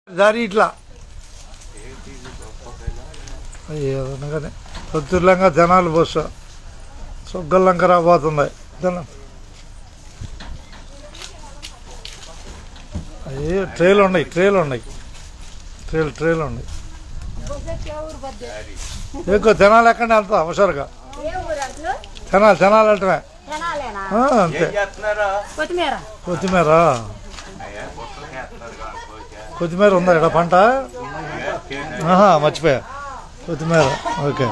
దారి ఇట్లా అయ్యేదనగానే కొత్తూరులంగా జనాలు బస్సు సొగ్గల్లంక రాబోతుంది జనం. అయ్యే ట్రైలు ఉన్నాయి ట్రైలు ఉన్నాయి ఎక్కువ జనాలు ఎక్కడే వెళ్తా హుషారుగా జనాలు వెళ్ళటమే అంతే. కొత్తిమీర ఉందా ఇక్కడ పంట? మర్చిపోయా కొత్తిమీర. ఓకే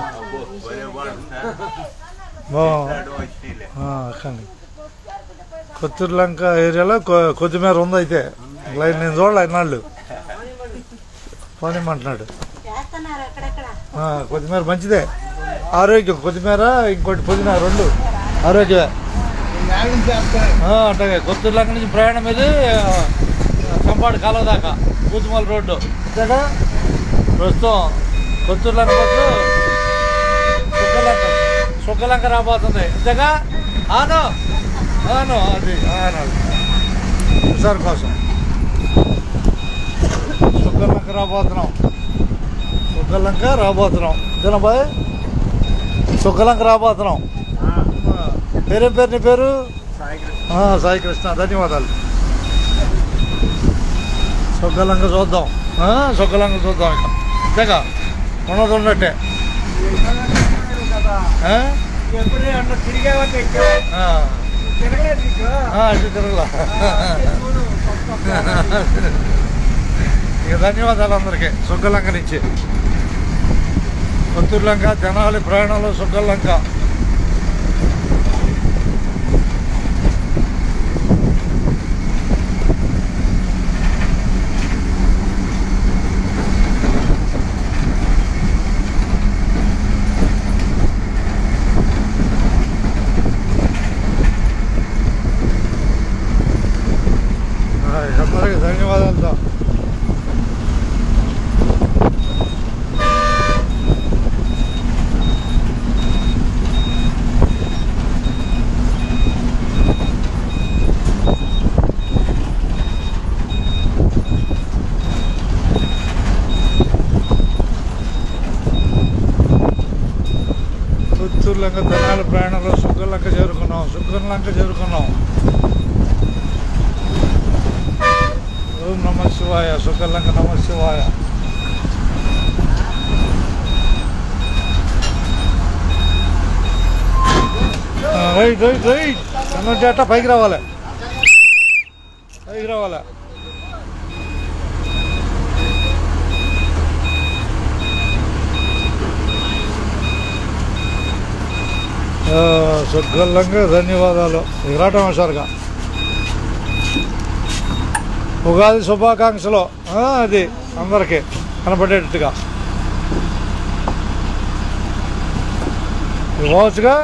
బాగుంది. కొత్తూరులంక ఏరియాలో కొత్తిమీర ఉంది. అయితే లైన్ నేను చూడలే ఇన్నాళ్ళు పోనిమ్మంటున్నాడు. కొత్తిమీర మంచిదే, ఆరోగ్యం. కొత్తిమీర ఇంకోటి పుదీనా రెండు ఆరోగ్యమే. అంటే కొత్తూరులంక నుంచి ప్రయాణం ఇది చంపాడు కాలువ దాకా కూతుమల రోడ్డు అంతేగా. ప్రస్తుతం కొత్తూరులంక బస్సు సుగ్గలంక రాబోతుంది అంతేగా. అవును అది హుషారు కోసం సుగ్గలంక రాబోతున్నాం జనబాయ్. సుగ్గలంక రాబోతున్నాం. పేరేం పేరు నీ పేరు? సాయి కృష్ణ. ధన్యవాదాలు. సుగ్గలంక చూద్దాం ఇక అంతేగా. ఉన్నది ఉన్నట్టే. తిరగలా. ఇక ధన్యవాదాలు అందరికీ. సుగ్గలంక నుంచి కొత్తూరులంక జనాలి ప్రయాణంలో సుగ్గలంక. అందరికీ ధన్యవాదాలతో కొత్తూరులంక జనాల ప్రయాణంలో సుగ్గలంక చేరుకున్నాం. ఓం నమ శివాయ. సుగ్గలంక నమ శివాయ. రైట్ అన్నట్టు అట్ట పైకి రావాలి. సుగ్గలంక ధన్యవాదాలు. రావటం హుషారుగా. ఉగాది శుభాకాంక్షలు. అది అందరికీ కనపడేటట్టుగా ఇవ్వచ్చుగా.